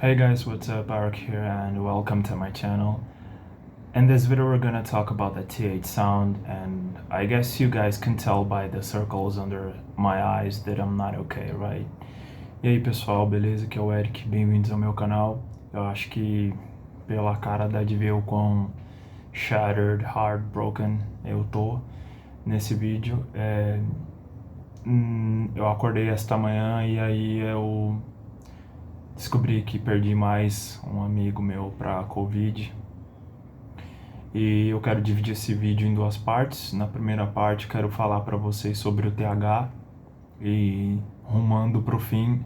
Hey guys, what's up? Barak here and welcome to my channel. In this video we're gonna talk about the TH sound, and I guess you guys can tell by the circles under my eyes that I'm not okay, right? E aí pessoal, beleza? Aqui é o Eric, bem-vindos ao meu canal. Eu acho que pela cara dá de ver o quão shattered, heartbroken eu tô nesse vídeo. Eu acordei esta manhã e aí eu descobri que perdi mais um amigo meu para Covid. E eu quero dividir esse vídeo em duas partes. Na primeira parte quero falar para vocês sobre o TH e rumando para o fim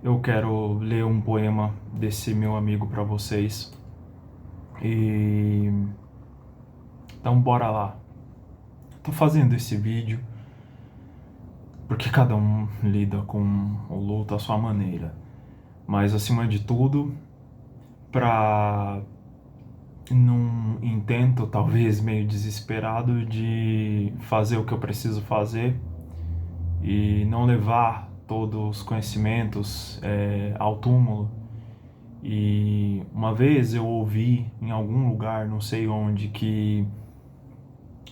eu quero ler um poema desse meu amigo para vocês. Então bora lá. Tô fazendo esse vídeo porque cada um lida com o luto à sua maneira. Mas acima de tudo, num intento talvez meio desesperado de fazer o que eu preciso fazer e não levar todos os conhecimentos ao túmulo. E uma vez eu ouvi em algum lugar, não sei onde, que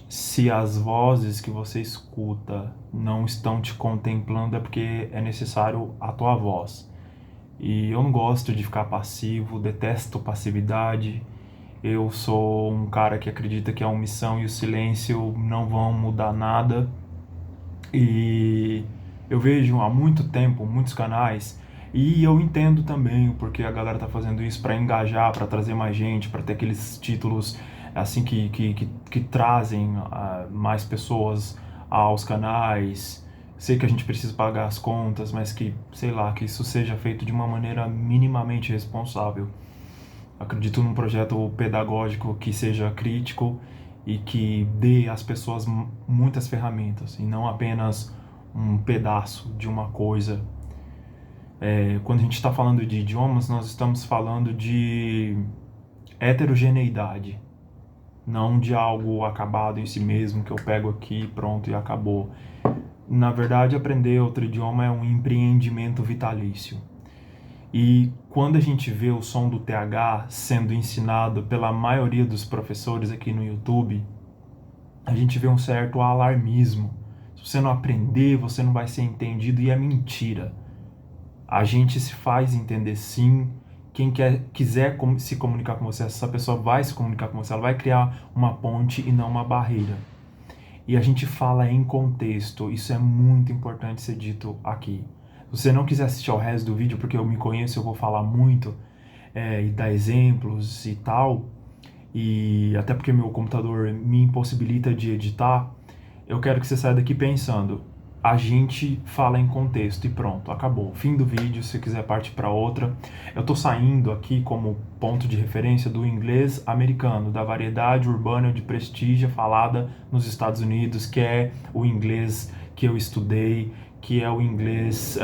se as vozes que você escuta não estão te contemplando é porque é necessário a tua voz. E eu não gosto de ficar passivo, detesto passividade. Eu sou um cara que acredita que a omissão e o silêncio não vão mudar nada. E eu vejo há muito tempo muitos canais, e eu entendo também porque a galera tá fazendo isso para engajar, para trazer mais gente, para ter aqueles títulos assim que trazem mais pessoas aos canais. Sei que a gente precisa pagar as contas, mas que, sei lá, que isso seja feito de uma maneira minimamente responsável. Acredito num projeto pedagógico que seja crítico e que dê às pessoas muitas ferramentas e não apenas um pedaço de uma coisa. Quando a gente está falando de idiomas, nós estamos falando de heterogeneidade, não de algo acabado em si mesmo, que eu pego aqui, pronto e acabou. Na verdade, aprender outro idioma é um empreendimento vitalício. E quando a gente vê o som do TH sendo ensinado pela maioria dos professores aqui no YouTube, a gente vê um certo alarmismo. Se você não aprender, você não vai ser entendido, e é mentira. A gente se faz entender sim. Quem quiser se comunicar com você, essa pessoa vai se comunicar com você, ela vai criar uma ponte e não uma barreira. E a gente fala em contexto, isso é muito importante ser dito aqui. Se você não quiser assistir ao resto do vídeo, porque eu me conheço, eu vou falar muito e dar exemplos e tal, e até porque meu computador me impossibilita de editar, eu quero que você saia daqui pensando, a gente fala em contexto e pronto, acabou. Fim do vídeo, se quiser partir para outra. Eu tô saindo aqui como ponto de referência do inglês americano, da variedade urbana de prestígio falada nos Estados Unidos, que é o inglês que eu estudei, que é o inglês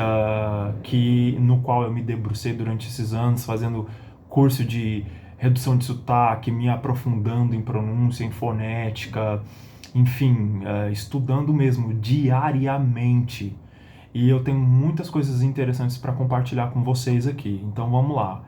no qual eu me debrucei durante esses anos, fazendo curso de redução de sotaque, me aprofundando em pronúncia, em fonética, enfim, estudando mesmo diariamente. E eu tenho muitas coisas interessantes para compartilhar com vocês aqui, então vamos lá.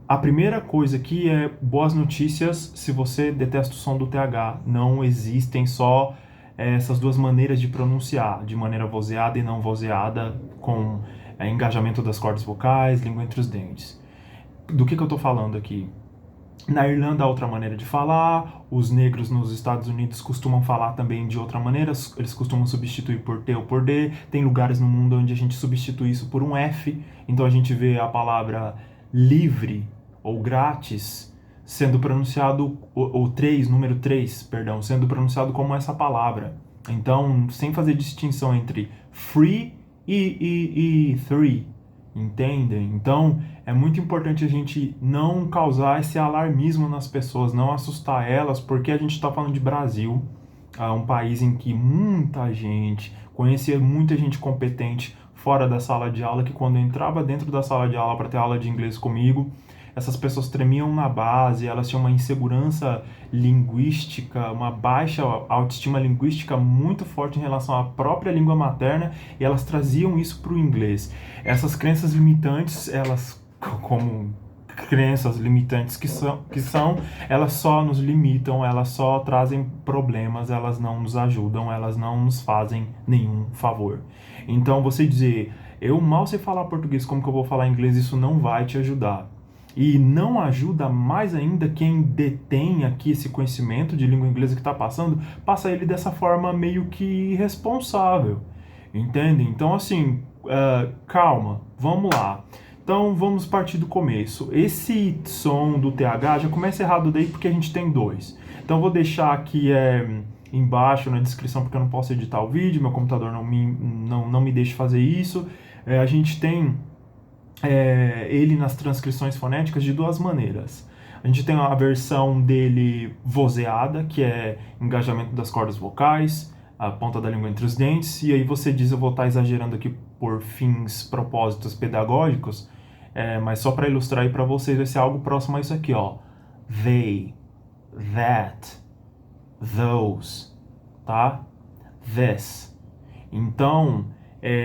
A primeira coisa aqui é boas notícias se você detesta o som do TH. Não existem só essas duas maneiras de pronunciar, de maneira vozeada e não vozeada, com engajamento das cordas vocais, língua entre os dentes. Do que eu estou falando aqui? Na Irlanda há outra maneira de falar, os negros nos Estados Unidos costumam falar também de outra maneira, eles costumam substituir por T ou por D, tem lugares no mundo onde a gente substitui isso por um F, então a gente vê a palavra livre ou grátis sendo pronunciado, número 3, perdão, sendo pronunciado como essa palavra. Então, sem fazer distinção entre free e three, entendem? Então, é muito importante a gente não causar esse alarmismo nas pessoas, não assustar elas, porque a gente está falando de Brasil, um país em que muita gente, conhecia muita gente competente fora da sala de aula, que quando entrava dentro da sala de aula para ter aula de inglês comigo, essas pessoas tremiam na base, elas tinham uma insegurança linguística, uma baixa autoestima linguística muito forte em relação à própria língua materna, e elas traziam isso para o inglês. Essas crenças limitantes, elas como crenças limitantes que são, elas só nos limitam, elas só trazem problemas, elas não nos ajudam, elas não nos fazem nenhum favor. Então você dizer, eu mal sei falar português, como que eu vou falar inglês? Isso não vai te ajudar. E não ajuda mais ainda quem detém aqui esse conhecimento de língua inglesa que está passando, passa ele dessa forma meio que irresponsável, entende? Então assim, calma, vamos lá. Então vamos partir do começo. Esse som do TH já começa errado daí porque a gente tem dois. Então eu vou deixar aqui embaixo na descrição porque eu não posso editar o vídeo, meu computador não me deixa fazer isso. A gente tem ele nas transcrições fonéticas de duas maneiras. A gente tem a versão dele vozeada, que é engajamento das cordas vocais, a ponta da língua entre os dentes, e aí você diz, eu vou estar exagerando aqui por fins, propósitos pedagógicos, mas só para ilustrar aí para vocês, vai ser algo próximo a isso aqui, ó. They, that, those, tá? This. Então,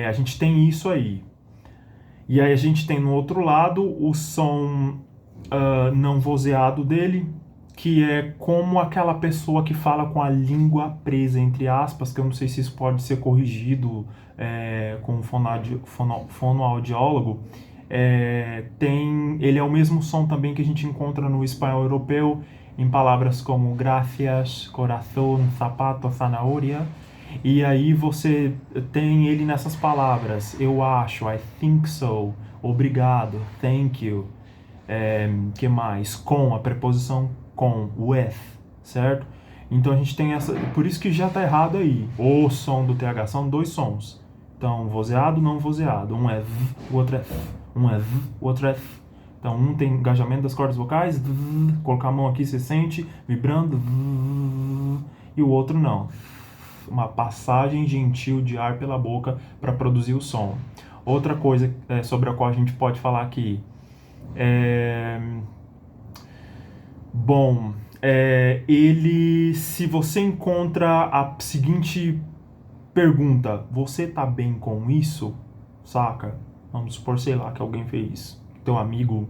a gente tem isso aí. E aí a gente tem no outro lado o som não vozeado dele, que é como aquela pessoa que fala com a língua presa, entre aspas, que eu não sei se isso pode ser corrigido com fonoaudiólogo. Ele é o mesmo som também que a gente encontra no espanhol europeu, em palavras como gracias, corazón, zapato, zanahoria. E aí você tem ele nessas palavras, eu acho, I think so, obrigado, thank you, que mais? Com, a preposição com, with, certo? Então a gente tem essa, por isso que já está errado aí, o som do TH, são dois sons. Então, vozeado, não vozeado, um é v, o outro é f, um é v, o outro é f. Então, um tem engajamento das cordas vocais, v, colocar a mão aqui, você sente, vibrando, v, e o outro não. Uma passagem gentil de ar pela boca para produzir o som. Outra coisa sobre a qual a gente pode falar aqui ele, se você encontra a seguinte pergunta, você tá bem com isso? Saca? Vamos supor, sei lá, que alguém fez, teu amigo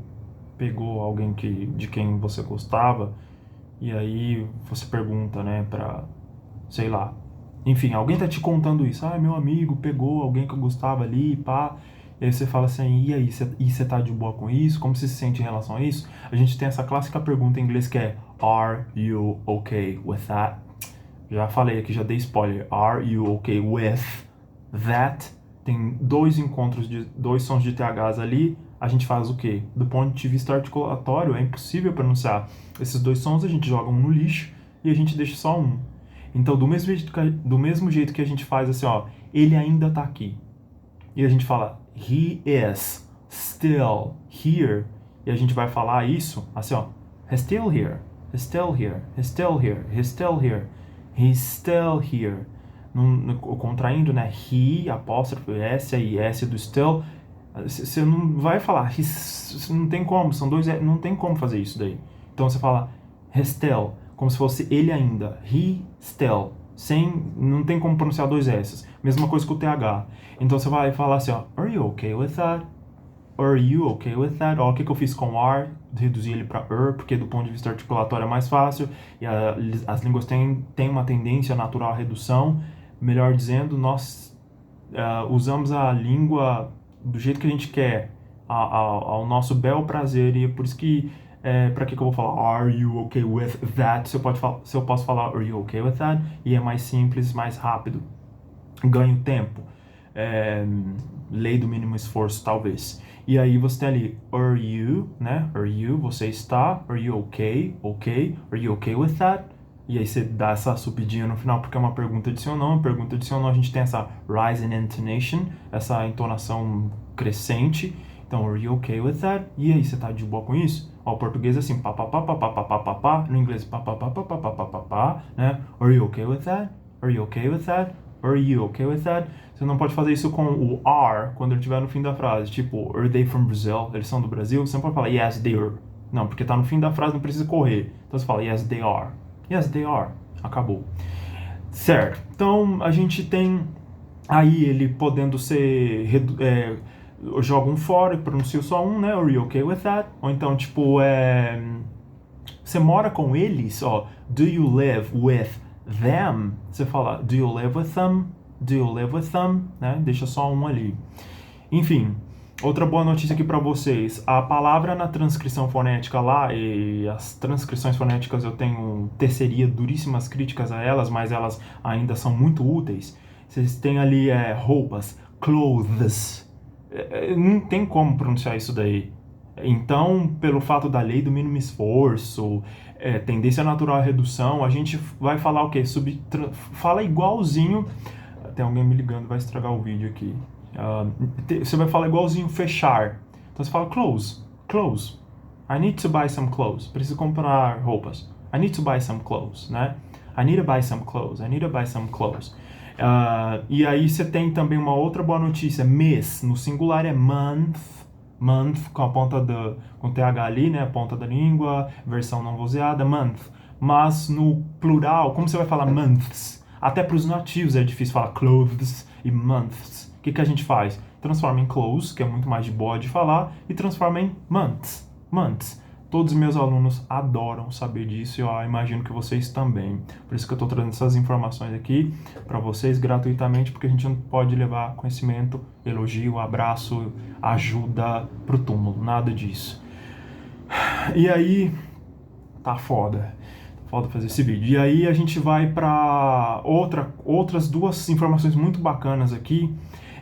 pegou alguém de quem você gostava, e aí você pergunta, né, pra, sei lá, enfim, alguém tá te contando isso. Ah, meu amigo pegou alguém que eu gostava ali, pá. E aí você fala assim, e aí, você tá de boa com isso? Como você se sente em relação a isso? A gente tem essa clássica pergunta em inglês que é Are you okay with that? Já falei aqui, já dei spoiler. Are you okay with that? Tem dois encontros de dois sons de THs ali. A gente faz o quê? Do ponto de vista articulatório, é impossível pronunciar esses dois sons, a gente joga um no lixo e a gente deixa só um. Então, do mesmo jeito que a gente faz assim, ó, ele ainda tá aqui. E a gente fala, he is still here. E a gente vai falar isso assim, ó, he's still here, he's still here, he's still here, he's still here, he's still here. Contraindo, né, he, apóstrofe, S e S do still. Você não vai falar, não tem como, são dois, não tem como fazer isso daí. Então você fala, he's still, como se fosse ele ainda, he still, não tem como pronunciar dois S's. Mesma coisa com o TH. Então você vai falar assim, ó, are you okay with that? Are you okay with that? Ó, o que eu fiz com are, reduzi ele para porque do ponto de vista articulatório é mais fácil, e as línguas têm uma tendência natural à redução. Melhor dizendo, nós usamos a língua do jeito que a gente quer, ao nosso bel prazer, e é por isso que para que eu vou falar are you okay with that se eu posso falar are you okay with that, e é mais simples, mais rápido, ganho tempo, lei do mínimo esforço talvez. E aí você tem ali are you, né, are you, você está, are you okay, are you okay with that, e aí você dá essa subidinha no final porque é uma pergunta de sim ou não. Pergunta de sim ou não, a gente tem essa rising intonation, essa entonação crescente. Então, are you okay with that? E aí, você tá de boa com isso? Ó, o português é assim, pá, pá, pá, pá, pá, pá, pá, pá, pá. No inglês, pá, pá, pá, pá, pá, pá, pá, pá, pá, né? Are you okay with that? Are you okay with that? Are you okay with that? Você não pode fazer isso com o are quando ele estiver no fim da frase. Tipo, are they from Brazil? Eles são do Brasil? Você não pode falar yes, they are. Não, porque tá no fim da frase, não precisa correr. Então você fala yes, they are. Yes, they are. Acabou. Certo. Então, a gente tem aí ele podendo ser eu jogo um fora e pronuncio só um, né? Are you okay with that? Ou então, tipo, você mora com eles? Ó, do you live with them? Você fala, do you live with them? Do you live with them? Né? Deixa só um ali. Enfim, outra boa notícia aqui para vocês. A palavra na transcrição fonética lá, e as transcrições fonéticas eu tenho terceria duríssimas críticas a elas, mas elas ainda são muito úteis. Vocês têm ali roupas, clothes. Não tem como pronunciar isso daí. Então, pelo fato da lei do mínimo esforço, tendência natural à redução, a gente vai falar o quê? Fala igualzinho. Tem alguém me ligando, vai estragar o vídeo aqui. Você vai falar igualzinho fechar. Então você fala clothes, clothes. I need to buy some clothes. Preciso comprar roupas. I need to buy some clothes, né? I need to buy some clothes. I need to buy some clothes. E aí você tem também uma outra boa notícia. Mês, no singular é month. Month, com a ponta com TH ali, né? A ponta da língua, versão não vozeada, month. Mas no plural, como você vai falar months? Até para os nativos é difícil falar clothes e months. O que a gente faz? Transforma em clothes, que é muito mais de boa de falar, e transforma em months. Months. Todos os meus alunos adoram saber disso e eu imagino que vocês também. Por isso que eu estou trazendo essas informações aqui para vocês gratuitamente, porque a gente não pode levar conhecimento, elogio, abraço, ajuda pro túmulo, nada disso. E aí, tá foda fazer esse vídeo. E aí a gente vai para outras duas informações muito bacanas aqui,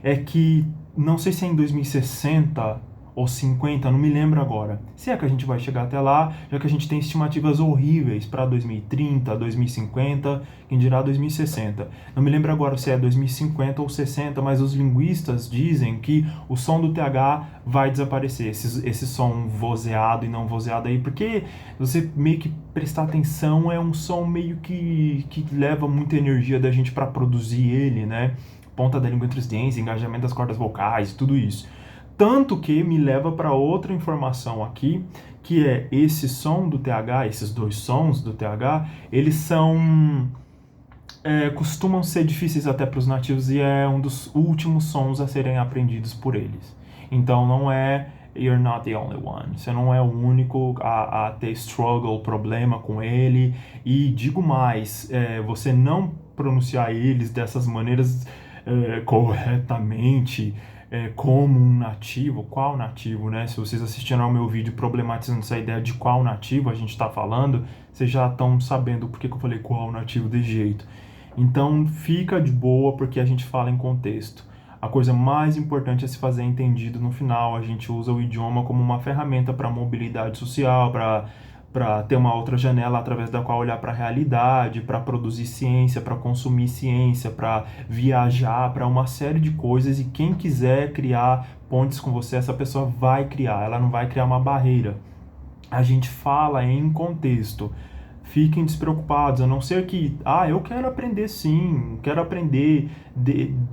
é que, não sei se é em 2060 ou 50, não me lembro agora. Se é que a gente vai chegar até lá, já que a gente tem estimativas horríveis para 2030, 2050, quem dirá 2060. Não me lembro agora se é 2050 ou 60, mas os linguistas dizem que o som do TH vai desaparecer, esse som vozeado e não vozeado aí, porque você meio que prestar atenção, é um som meio que leva muita energia da gente para produzir ele, né? Ponta da língua entre os dentes, engajamento das cordas vocais, tudo isso. Tanto que me leva para outra informação aqui, que é esse som do TH, esses dois sons do TH, eles costumam ser difíceis até para os nativos e é um dos últimos sons a serem aprendidos por eles. Então não é you're not the only one, você não é o único a ter struggle, problema com ele, e digo mais, você não pronunciar eles dessas maneiras corretamente, como um nativo, qual nativo, né? Se vocês assistiram ao meu vídeo problematizando essa ideia de qual nativo a gente está falando, vocês já estão sabendo por que eu falei qual nativo de jeito. Então fica de boa, porque a gente fala em contexto. A coisa mais importante é se fazer entendido no final. A gente usa o idioma como uma ferramenta para mobilidade social, para ter uma outra janela através da qual olhar para a realidade, para produzir ciência, para consumir ciência, para viajar, para uma série de coisas. E quem quiser criar pontes com você, essa pessoa vai criar, ela não vai criar uma barreira. A gente fala em contexto. Fiquem despreocupados, a não ser que, eu quero aprender sim, quero aprender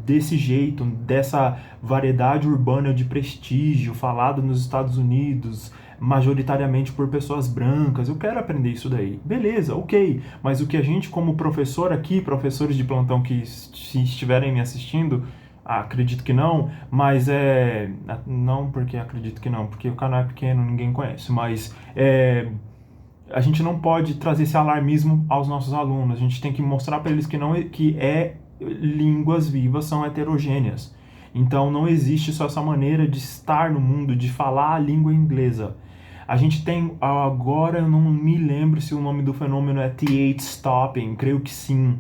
desse jeito, dessa variedade urbana de prestígio, falado nos Estados Unidos, majoritariamente por pessoas brancas, eu quero aprender isso daí. Beleza, ok, mas o que a gente como professor aqui, professores de plantão que se estiverem me assistindo, acredito que não, mas não porque acredito que não, porque o canal é pequeno, ninguém conhece, mas a gente não pode trazer esse alarmismo aos nossos alunos. A gente tem que mostrar para eles que línguas vivas são heterogêneas. Então não existe só essa maneira de estar no mundo, de falar a língua inglesa. A gente tem, agora eu não me lembro se o nome do fenômeno é TH stopping, creio que sim,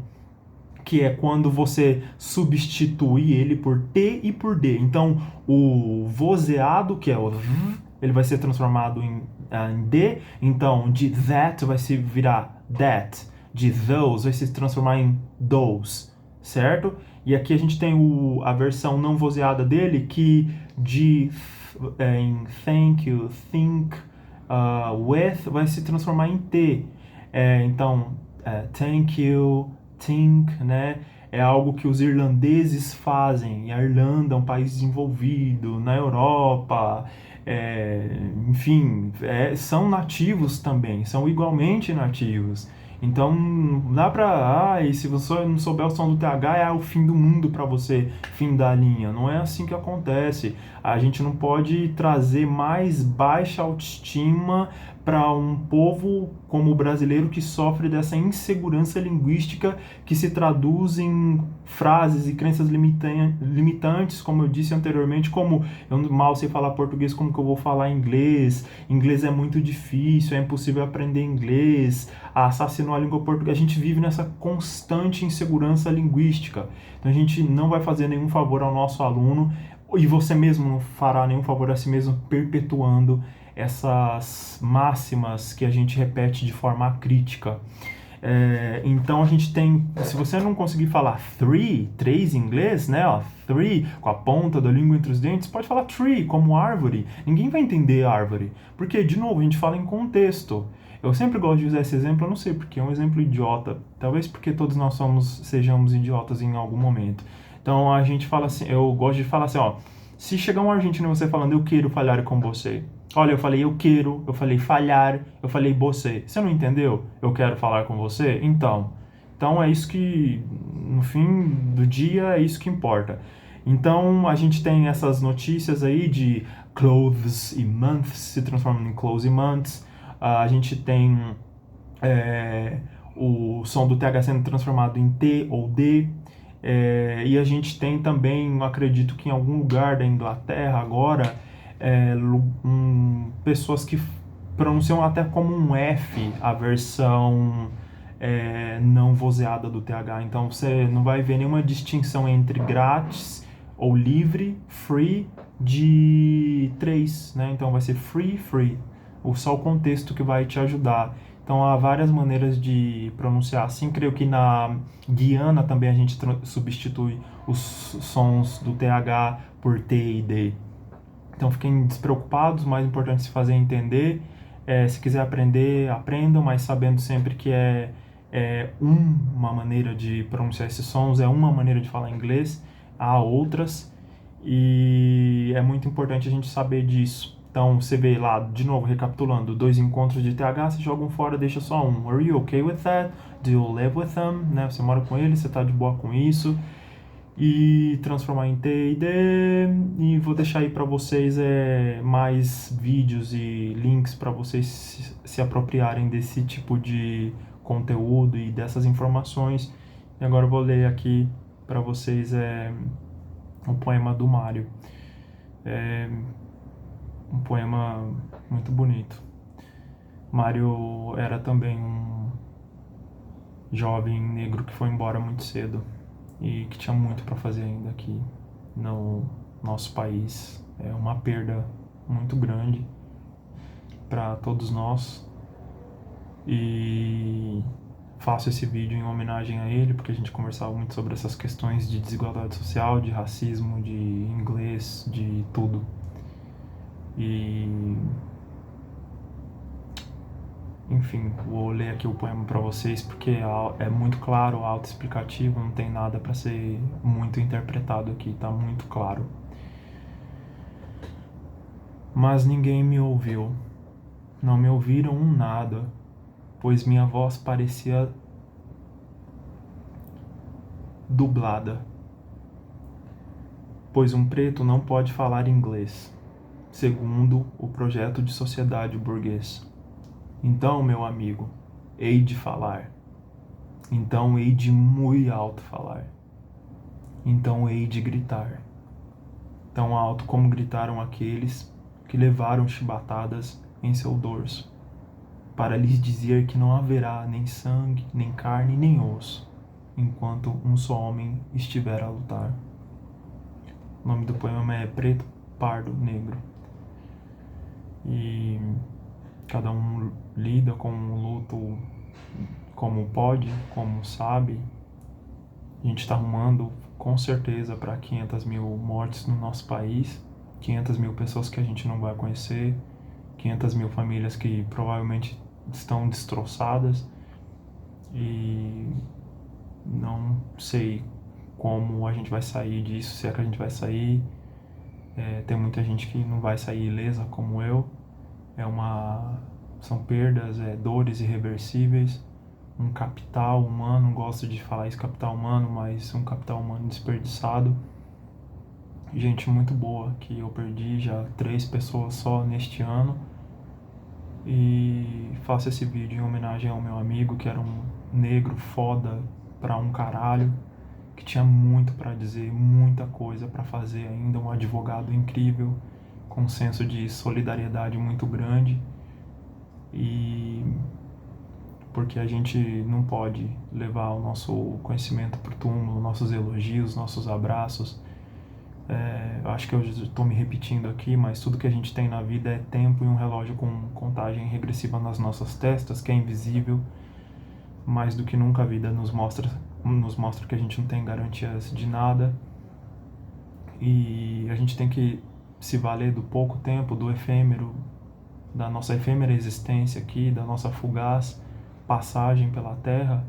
que é quando você substitui ele por T e por D. Então o vozeado, que é o ele vai ser transformado em D, então de that vai se virar that, de those vai se transformar em those, certo? E aqui a gente tem a versão não vozeada dele, que em thank you, think, with vai se transformar em T. Então, thank you, think, né? É algo que os irlandeses fazem, e a Irlanda é um país desenvolvido, na Europa, enfim, são nativos também, são igualmente nativos. Então, não dá pra... e se você não souber o som do TH, é o fim do mundo pra você, fim da linha. Não é assim que acontece. A gente não pode trazer mais baixa autoestima para um povo como o brasileiro que sofre dessa insegurança linguística que se traduz em frases e crenças limitantes, como eu disse anteriormente, como eu mal sei falar português, como que eu vou falar inglês? Inglês é muito difícil, é impossível aprender inglês, assassinou a língua portuguesa. A gente vive nessa constante insegurança linguística. Então a gente não vai fazer nenhum favor ao nosso aluno e você mesmo não fará nenhum favor a si mesmo perpetuando essas máximas que a gente repete de forma crítica. Então a gente tem, se você não conseguir falar três em inglês, né, ó, three, com a ponta da língua entre os dentes, pode falar tree, como árvore. Ninguém vai entender árvore, porque, de novo, a gente fala em contexto. Eu sempre gosto de usar esse exemplo, eu não sei porque, é um exemplo idiota, talvez porque todos nós sejamos idiotas em algum momento. Então a gente fala assim, eu gosto de falar assim, ó, se chegar um argentino e você falando, eu quero falar com você. Olha, eu falei eu quero, eu falei falhar, eu falei você. Você não entendeu? Eu quero falar com você? Então é isso que, no fim do dia, é isso que importa. Então a gente tem essas notícias aí de clothes e months se transformando em clothes e months. A gente tem o som do TH sendo transformado em T ou D. E a gente tem também, acredito que em algum lugar da Inglaterra agora, pessoas que pronunciam até como um F a versão não vozeada do TH. Então você não vai ver nenhuma distinção entre grátis ou livre, free, de três, né? Então vai ser free, free. Só o contexto que vai te ajudar. Então há várias maneiras de pronunciar assim. Creio que na Guiana também a gente substitui os sons do TH por T e D. Então fiquem despreocupados, o mais importante se fazer é entender. Se quiser aprender, aprendam, mas sabendo sempre que é uma maneira de pronunciar esses sons, é uma maneira de falar inglês, há outras, e é muito importante a gente saber disso. Então você vê lá, de novo, recapitulando, 2 encontros de TH, você joga um fora, deixa só um. Are you okay with that? Do you live with them? Né? Você mora com eles, você está de boa com isso? E transformar em T e D, e vou deixar aí para vocês mais vídeos e links para vocês se apropriarem desse tipo de conteúdo e dessas informações. E agora eu vou ler aqui para vocês um poema do Mário. Um poema muito bonito. Mário era também um jovem negro que foi embora muito cedo e que tinha muito para fazer ainda aqui no nosso país. É uma perda muito grande para todos nós, e faço esse vídeo em homenagem a ele, porque a gente conversava muito sobre essas questões de desigualdade social, de racismo, de inglês, de tudo. E enfim, vou ler aqui o poema para vocês porque é muito claro, autoexplicativo, não tem nada para ser muito interpretado aqui, tá muito claro. Mas ninguém me ouviu, não me ouviram um nada, pois minha voz parecia dublada. Pois um preto não pode falar inglês, segundo o projeto de sociedade burguês. Então, meu amigo, hei de falar. Então hei de muito alto falar. Então hei de gritar. Tão alto como gritaram aqueles que levaram chibatadas em seu dorso, para lhes dizer que não haverá nem sangue, nem carne, nem osso, enquanto um só homem estiver a lutar. O nome do poema é Preto, Pardo, Negro. E cada um lida com o luto como pode, como sabe. A gente está arrumando com certeza para 500 mil mortes no nosso país, 500 mil pessoas que a gente não vai conhecer, 500 mil famílias que provavelmente estão destroçadas, e não sei como a gente vai sair disso, se é que a gente vai sair. Tem muita gente que não vai sair ilesa como eu. São perdas, dores irreversíveis, um capital humano, gosto de falar isso, capital humano, mas um capital humano desperdiçado. Gente muito boa, que eu perdi já 3 pessoas só neste ano. E faço esse vídeo em homenagem ao meu amigo, que era um negro foda pra um caralho, que tinha muito pra dizer, muita coisa pra fazer ainda, um advogado incrível, com um senso de solidariedade muito grande. E porque a gente não pode levar o nosso conhecimento pro túmulo, nossos elogios, nossos abraços. Eu acho que eu estou me repetindo aqui, mas tudo que a gente tem na vida é tempo e um relógio com contagem regressiva nas nossas testas, que é invisível. Mais do que nunca a vida nos mostra que a gente não tem garantias de nada. E a gente tem que se valer do pouco tempo, do efêmero, da nossa efêmera existência aqui, da nossa fugaz passagem pela Terra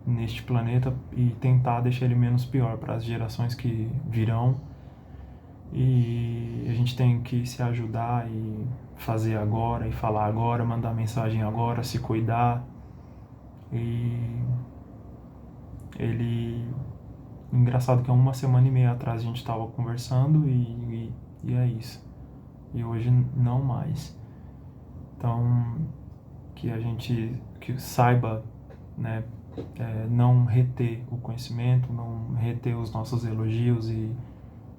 neste planeta, e tentar deixar ele menos pior para as gerações que virão. E a gente tem que se ajudar e fazer agora, e falar agora, mandar mensagem agora, se cuidar. E ele... Engraçado que há 1 semana e meia atrás a gente estava conversando e é isso. E hoje não mais. Então, que a gente que saiba, né, não reter o conhecimento, não reter os nossos elogios. E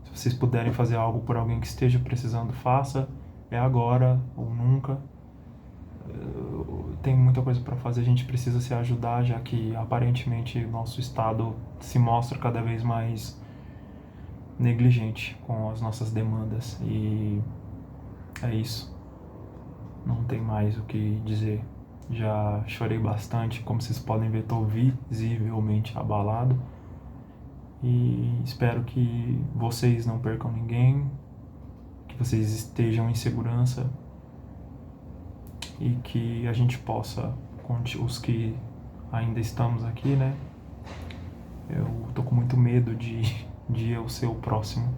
se vocês puderem fazer algo por alguém que esteja precisando, faça. É agora ou nunca. Tem muita coisa para fazer, a gente precisa se ajudar, já que aparentemente o nosso estado se mostra cada vez mais negligente com as nossas demandas. E é isso. Não tem mais o que dizer. Já chorei bastante, como vocês podem ver, estou visivelmente abalado. E espero que vocês não percam ninguém, que vocês estejam em segurança e que a gente possa, os que ainda estamos aqui, né? Eu tô com muito medo de eu ser o próximo.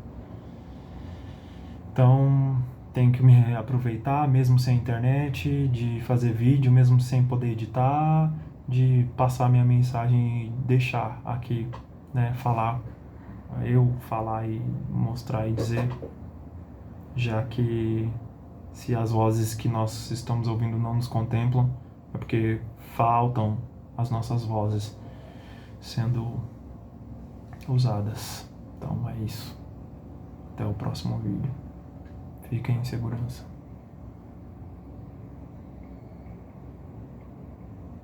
Então, tenho que me aproveitar, mesmo sem internet, de fazer vídeo, mesmo sem poder editar, de passar minha mensagem e deixar aqui, né? Falar e mostrar e dizer, já que se as vozes que nós estamos ouvindo não nos contemplam, é porque faltam as nossas vozes sendo usadas. Então é isso. Até o próximo vídeo. Fiquem em segurança.